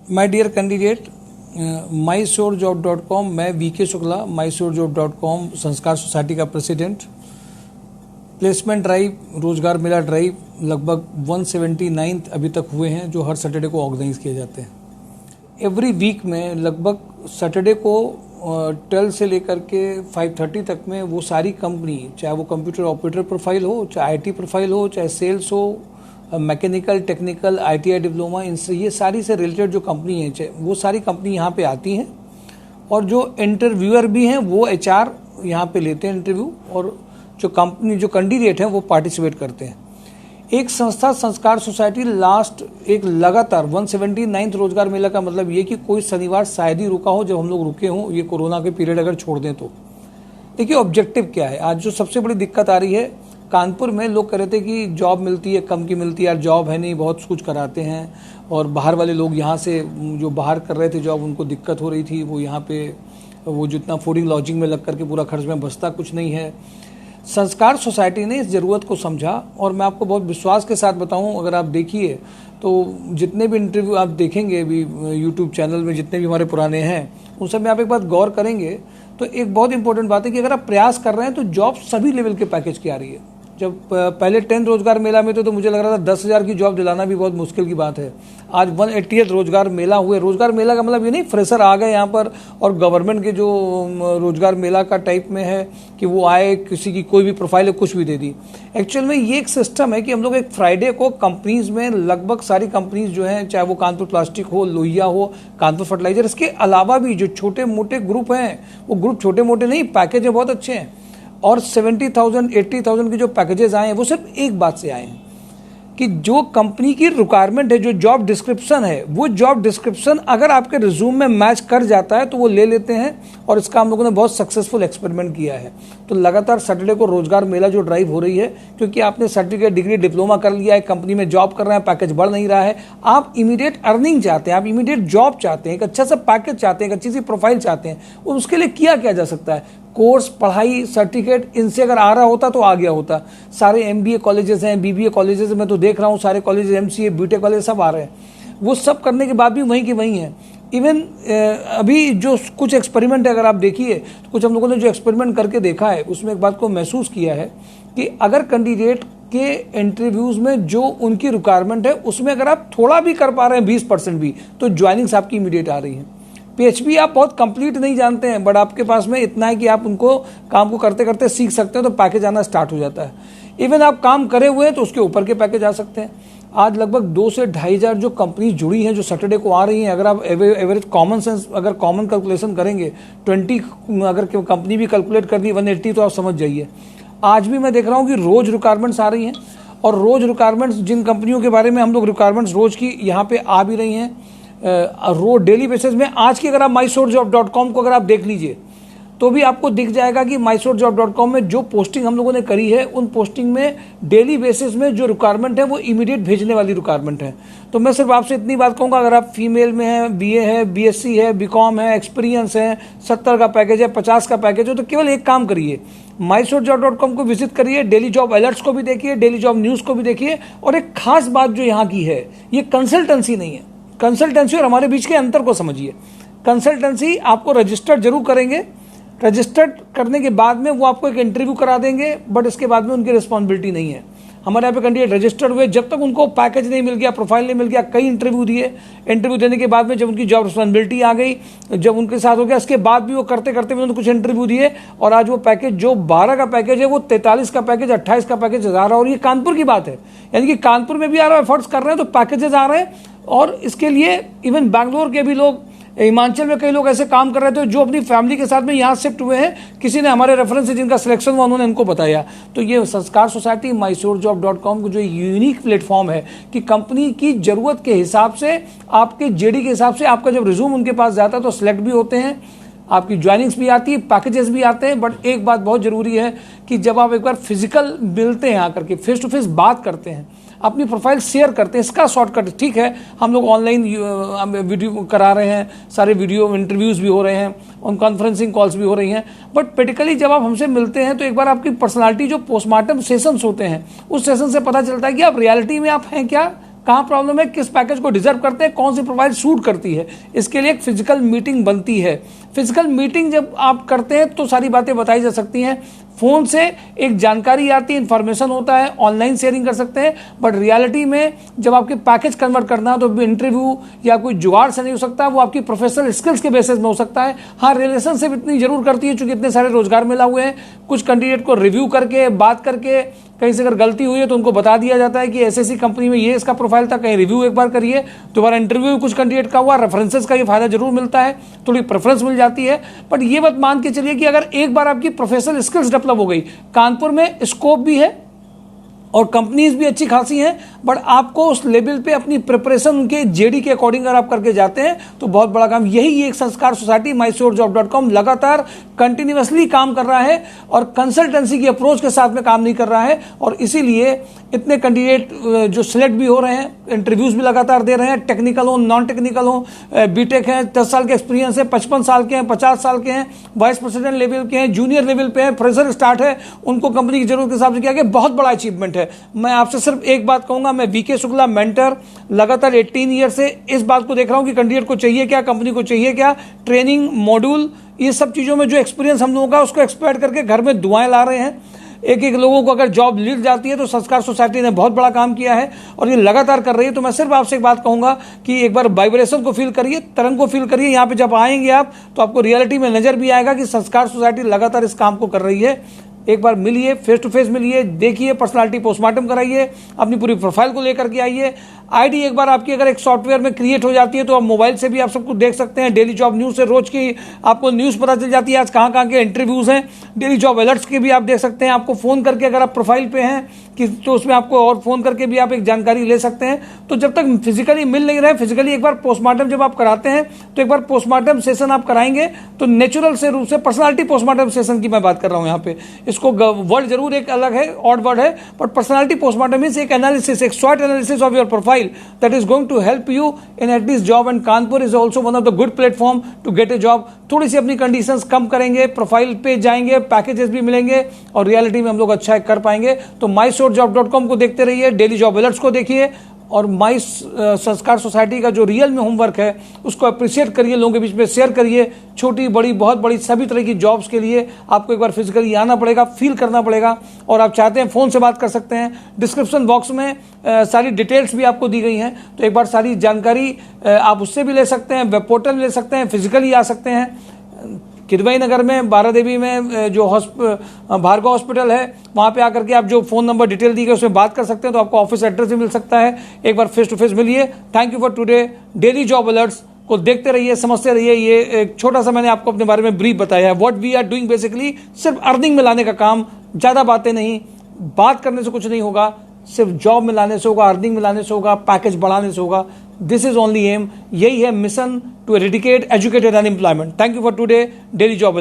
My dear candidate, mysurjob.com, मैं VK Shukla, mysurjob.com संस्कार society का प्रेसिडेंट। प्लेसमेंट ड्राइव, रोजगार मेला ड्राइव लगभग 179 अभी तक हुए हैं, जो हर सैटरडे को ऑर्गेनाइज किए जाते हैं। एवरी वीक में लगभग सैटरडे को 12 से लेकर के 5:30 तक में वो सारी कंपनी, चाहे वो कंप्यूटर ऑपरेटर प्रोफाइल हो, चाहे आईटी प्रोफाइल हो, चाहे सेल्स हो, मैकेनिकल, टेक्निकल, आईटीआई डिप्लोमा, इनसे ये सारी से रिलेटेड जो कंपनी है वो सारी कंपनी यहाँ पे आती हैं। और जो इंटरव्यूअर भी हैं वो एचआर यहाँ पे लेते हैं इंटरव्यू, और जो कंपनी जो कैंडिडेट हैं वो पार्टिसिपेट करते हैं। एक संस्था संस्कार सोसाइटी लास्ट एक लगातार 179 रोजगार मेला का मतलब ये कि कोई शनिवार शायद ही रुका हो जब हम लोग रुके हों, ये कोरोना के पीरियड अगर छोड़ दें तो। देखिए ऑब्जेक्टिव क्या है, आज जो सबसे बड़ी दिक्कत आ रही है, कानपुर में लोग कह रहे थे कि जॉब मिलती है, कम की मिलती है, यार जॉब है नहीं, बहुत कुछ कराते हैं, और बाहर वाले लोग यहाँ से जो बाहर कर रहे थे जॉब, उनको दिक्कत हो रही थी, वो यहाँ पे वो जितना फूडिंग लॉजिंग में लग करके पूरा खर्च में बचता कुछ नहीं है। संस्कार सोसाइटी ने इस ज़रूरत को समझा, और मैं आपको बहुत विश्वास के साथ बताऊं, अगर आप देखिए तो जितने भी इंटरव्यू आप देखेंगे अभी यूट्यूब चैनल में, जितने भी हमारे पुराने हैं, उन सब में आप एक बात गौर करेंगे तो एक बहुत इंपॉर्टेंट बात है कि अगर आप प्रयास कर रहे हैं तो जॉब सभी लेवल के पैकेज की आ रही है। जब पहले 10 रोजगार मेला में तो मुझे लग रहा था 10,000 की जॉब दिलाना भी बहुत मुश्किल की बात है। आज 180th रोजगार मेला हुए। रोजगार मेला का मतलब ये नहीं फ्रेशर आ गए यहाँ पर और गवर्नमेंट के जो रोजगार मेला का टाइप में है कि वो आए, किसी की कोई भी प्रोफाइल है कुछ भी दे दी। एक्चुअल में ये एक सिस्टम है कि हम लोग एक फ्राइडे को कंपनीज में लगभग सारी कंपनीज जो हैं, चाहे वो कानपुर प्लास्टिक हो, लोहिया हो, कानपुर फर्टिलाइजर, इसके अलावा भी जो छोटे मोटे ग्रुप हैं, वो ग्रुप छोटे मोटे नहीं, पैकेज बहुत अच्छे हैं। और 70,000 80,000 के जो पैकेजेस आए हैं वो सिर्फ एक बात से आए हैं कि जो कंपनी की रिक्वायरमेंट है, जो जॉब डिस्क्रिप्शन है, वो जॉब डिस्क्रिप्शन अगर आपके रिज्यूम में मैच कर जाता है तो वो ले लेते हैं। और इसका हम लोगों ने बहुत सक्सेसफुल एक्सपेरिमेंट किया है। तो लगातार सैटरडे को रोजगार मेला जो ड्राइव हो रही है, क्योंकि आपने सर्टिफिकेट, डिग्री, डिप्लोमा कर लिया है, कंपनी में जॉब कर रहे हैं, पैकेज बढ़ नहीं रहा है, आप इमीडिएट अर्निंग चाहते हैं, आप इमीडिएट जॉब चाहते हैं, एक अच्छा सा पैकेज चाहते हैं, एक अच्छी सी प्रोफाइल चाहते हैं, और उसके लिए किया जा सकता है। कोर्स, पढ़ाई, सर्टिफिकेट, इनसे अगर आ रहा होता तो आ गया होता। सारे एमबीए कॉलेजेस हैं, बीबीए कॉलेजेस में तो देख रहा हूँ सारे कॉलेजेस, एमसीए, बीटेक कॉलेज सब आ रहे हैं। वो सब करने के बाद भी वहीं के वहीं हैं। इवन अभी जो कुछ एक्सपेरिमेंट है, अगर आप देखिए तो कुछ हम लोगों ने जो एक्सपेरिमेंट करके देखा है, उसमें एक बात को महसूस किया है कि अगर कैंडिडेट के इंटरव्यूज में जो उनकी रिक्वायरमेंट है उसमें अगर आप थोड़ा भी कर पा रहे हैं, 20% भी, तो ज्वाइनिंग्स आपकी इमीडिएट आ रही है। पीएचपी आप बहुत कंप्लीट नहीं जानते हैं, बट आपके पास में इतना है कि आप उनको काम को करते करते सीख सकते हैं, तो पैकेज आना स्टार्ट हो जाता है। इवन आप काम करे हुए हैं तो उसके ऊपर के पैकेज आ सकते हैं। आज लगभग 2 से 2,500 जो कंपनी जुड़ी हैं, जो सैटरडे को आ रही हैं, अगर आप एवरेज कॉमन सेंस, अगर कॉमन कैलकुलेशन करेंगे, 20 अगर कंपनी भी कैलकुलेट कर दी 180, तो आप समझ जाइए। आज भी मैं देख रहा हूँ कि रोज रिक्वायरमेंट्स आ रही हैं, और रोज रिक्वायरमेंट्स, जिन कंपनियों के बारे में हम लोग रिक्वायरमेंट्स रोज की यहाँ पे आ भी रही हैं रोज डेली बेसिस में। आज की अगर आप mysurjob.com को अगर आप देख लीजिए तो भी आपको दिख जाएगा कि mysurjob.com में जो पोस्टिंग हम लोगों ने करी है, उन पोस्टिंग में डेली बेसिस में जो रिक्वायरमेंट है वो इमीडिएट भेजने वाली रिक्वायरमेंट है। तो मैं सिर्फ आपसे इतनी बात कहूँगा, अगर आप फीमेल में हैं, बीए है, बीएससी है, बीकॉम है, एक्सपीरियंस है, 70 का पैकेज है, 50 का पैकेज है, तो केवल एक काम करिए, mysurjob.com को विजिट करिए, डेली जॉब अलर्ट्स को भी देखिए, डेली जॉब न्यूज़ को भी देखिए। और एक खास बात जो यहाँ की है, ये कंसल्टेंसी नहीं है। कंसल्टेंसी और हमारे बीच के अंतर को समझिए। कंसल्टेंसी आपको रजिस्टर्ड जरूर करेंगे, रजिस्टर्ड करने के बाद में वो आपको एक इंटरव्यू करा देंगे, बट इसके बाद में उनकी रिस्पॉन्सिबिलिटी नहीं है। हमारे यहाँ पे कैंडिडेट रजिस्टर्ड हुए, जब तक उनको पैकेज नहीं मिल गया, प्रोफाइल नहीं मिल गया, कई इंटरव्यू दिए, इंटरव्यू देने के बाद में जब उनकी जॉब रिस्पॉन्सिबिलिटी आ गई, जब उनके साथ हो गया, इसके बाद भी वो करते करते उन्होंने कुछ इंटरव्यू दिए, और आज वो पैकेज जो 12 का पैकेज है वो 43 का पैकेज, 28 का पैकेज आ रहा है। और ये कानपुर की बात है, यानी कि कानपुर में भी आ रहा है, एफर्ट्स कर रहे हैं तो पैकेजेस आ रहे हैं। और इसके लिए इवन बैंगलोर के भी लोग, हिमाचल में कई लोग ऐसे काम कर रहे थे जो अपनी फैमिली के साथ में यहाँ शिफ्ट हुए हैं। किसी ने हमारे रेफरेंस से जिनका सिलेक्शन हुआ, उन्होंने इनको बताया। तो ये संस्कार सोसाइटी mysurjob.com को जो यूनिक प्लेटफॉर्म है कि कंपनी की जरूरत के हिसाब से, आपके जेडी के हिसाब से आपका जब रिज्यूम उनके पास जाता है तो सिलेक्ट भी होते हैं, आपकी ज्वाइनिंग्स भी आती है, पैकेजेस भी आते हैं। बट एक बात बहुत जरूरी है कि जब आप एक बार फिजिकल मिलते हैं, आकर के फेस टू फेस बात करते हैं, अपनी प्रोफाइल शेयर करते हैं, इसका शॉर्टकट ठीक है। हम लोग ऑनलाइन वीडियो करा रहे हैं, सारे वीडियो इंटरव्यूज भी हो रहे हैं, ऑन कॉन्फ्रेंसिंग कॉल्स भी हो रही हैं, बट प्रैक्टिकली जब आप हमसे मिलते हैं तो एक बार आपकी पर्सनालिटी, जो पोस्टमार्टम सेशंस होते हैं, उस सेशन से पता चलता है कि आप रियलिटी में आप हैं क्या, कहाँ प्रॉब्लम है, किस पैकेज को डिजर्व करते हैं, कौन सी प्रोफाइल सूट करती है। इसके लिए एक फिजिकल मीटिंग बनती है। फिजिकल मीटिंग जब आप करते हैं तो सारी बातें बताई जा सकती हैं। फ़ोन से एक जानकारी आती है, इन्फॉर्मेशन होता है, ऑनलाइन शेयरिंग कर सकते हैं, बट रियलिटी में जब आपके पैकेज कन्वर्ट करना है तो इंटरव्यू या कोई जुगाड़ से नहीं हो सकता, वो आपकी प्रोफेशनल स्किल्स के बेसिस में हो सकता है। हाँ, रिलेशनशिप इतनी जरूर करती है, चूंकि इतने सारे रोजगार मिला हुए हैं, कुछ कैंडिडेट को रिव्यू करके, बात करके, कहीं से अगर गलती हुई है तो उनको बता दिया जाता है कि ऐसी कंपनी में ये इसका प्रोफाइल था, कहीं रिव्यू एक बार करिए। दोबारा इंटरव्यू कुछ कैंडिडेट का हुआ, रेफरेंसेस का ये फायदा जरूर मिलता है, थोड़ी प्रेफरेंस मिल जाती है। बट ये बात मान के चलिए कि अगर एक बार आपकी प्रोफेशनल स्किल्स डेवलप हो गई, कानपुर में स्कोप भी है और कंपनीज भी अच्छी खासी हैं, बट आपको उस लेवल पे अपनी प्रिपरेशन उनके जेडी के अकॉर्डिंग अगर आप करके जाते हैं तो बहुत बड़ा काम। यही एक संस्कार सोसाइटी mysurejob.com लगातार कंटिन्यूअसली काम कर रहा है और कंसल्टेंसी की अप्रोच के साथ में काम नहीं कर रहा है, और इसीलिए इतने कैंडिडेट जो सिलेक्ट भी हो रहे हैं, इंटरव्यूज भी लगातार दे रहे हैं, टेक्निकल हो, नॉन टेक्निकल हो, बीटेक हैं, 10 साल के एक्सपीरियंस है, 55 साल के हैं, 50 साल के हैं, वाइस प्रेसिडेंट लेवल के हैं, जूनियर लेवल पे हैं, फ्रेशर स्टार्ट है, उनको कंपनी की जरूरत के हिसाब से किया गया। बहुत बड़ा अचीवमेंट है। मैं आपसे सिर्फ एक बात कहूंगा, मैं वीके शुक्ला मेंटर लगातार 18 ईयर से इस बात को देख रहा हूं कि कैंडिडेट को चाहिए क्या, कंपनी को चाहिए क्या, ट्रेनिंग मॉड्यूल, ये सब चीजों में जो एक्सपीरियंस हम लोगों का उसको एक्सपर्ट करके घर में दुआएं ला रहे हैं। एक एक लोगों को अगर जॉब मिल जाती है तो संस्कार सोसाइटी ने बहुत बड़ा काम किया है और ये लगातार कर रही है। तो मैं सिर्फ आपसे एक बात कहूंगा कि एक बार वाइब्रेशन को फील करिए, तरंग को फील करिए। यहाँ पे जब आएंगे आप तो आपको रियलिटी में नजर भी आएगा कि संस्कार सोसाइटी लगातार इस काम को कर रही है। एक बार मिलिए, फेस टू फेस मिलिए, देखिए, पर्सनालिटी पोस्टमार्टम कराइए, अपनी पूरी प्रोफाइल को लेकर के आइए। आईडी एक बार आपकी अगर एक सॉफ्टवेयर में क्रिएट हो जाती है तो आप मोबाइल से भी आप सब कुछ देख सकते हैं। डेली जॉब न्यूज़ से रोज की आपको न्यूज़ पता चल जाती है, आज कहाँ कहाँ के इंटरव्यूज हैं। डेली जॉब अलर्ट्स के भी आप देख सकते हैं। आपको फ़ोन करके अगर आप प्रोफाइल पे हैं कि तो उसमें आपको और फ़ोन करके भी आप एक जानकारी ले सकते हैं। तो जब तक फिजिकली मिल नहीं रहे, फिजिकली एक बार पोस्टमार्टम जब आप कराते हैं तो एक बार पोस्टमार्टम सेशन आप कराएंगे तो नेचुरल से रूप से पर्सनालिटी पोस्टमार्टम सेशन की मैं बात कर रहा हूँ यहाँ पे। इसको वर्ड जरूर एक अलग है, ऑड वर्ड है, बट पर्सनालिटी पोस्टमार्टम इज एक एनालिसिस, एक short analysis of your profile that is going to help you in at least job, and Kanpur is also one of the good platform to get a job। थोड़ी सी अपनी conditions कम करेंगे, profile पे जाएंगे, packages भी मिलेंगे और reality में हम लोग अच्छा कर पाएंगे। तो mysurejob.com को देखते रहिए, डेली जॉब अलर्ट्स को देखिए और माई संस्कार सोसाइटी का जो रियल में होमवर्क है उसको अप्रिशिएट करिए, लोगों के बीच में शेयर करिए। छोटी बड़ी बहुत बड़ी सभी तरह की जॉब्स के लिए आपको एक बार फिजिकली आना पड़ेगा, फील करना पड़ेगा। और आप चाहते हैं फ़ोन से बात कर सकते हैं, डिस्क्रिप्शन बॉक्स में सारी डिटेल्स भी आपको दी गई हैं, तो एक बार सारी जानकारी आप उससे भी ले सकते हैं, वेब पोर्टल ले सकते हैं, फिजिकली आ सकते हैं। किदवई नगर में बारादेवी में जो भार्गव हॉस्पिटल है वहाँ पे आकर के आप जो फ़ोन नंबर डिटेल दी गई उसमें बात कर सकते हैं, तो आपको ऑफिस एड्रेस भी मिल सकता है। एक बार फेस टू फेस मिलिए। Thank you for today. Daily job alerts को देखते रहिए, समझते रहिए। ये एक छोटा सा मैंने आपको अपने बारे में ब्रीफ बताया है। What we are doing basically सिर्फ अर्निंग में लाने का काम, ज़्यादा बातें नहीं, बात करने से कुछ नहीं होगा, सिर्फ जॉब में लाने से होगा, अर्निंग में लाने से होगा, पैकेज बढ़ाने से होगा। दिस इज ओनली एम, यही है mission to eradicate educated unemployment. Thank you for today. Daily job alert.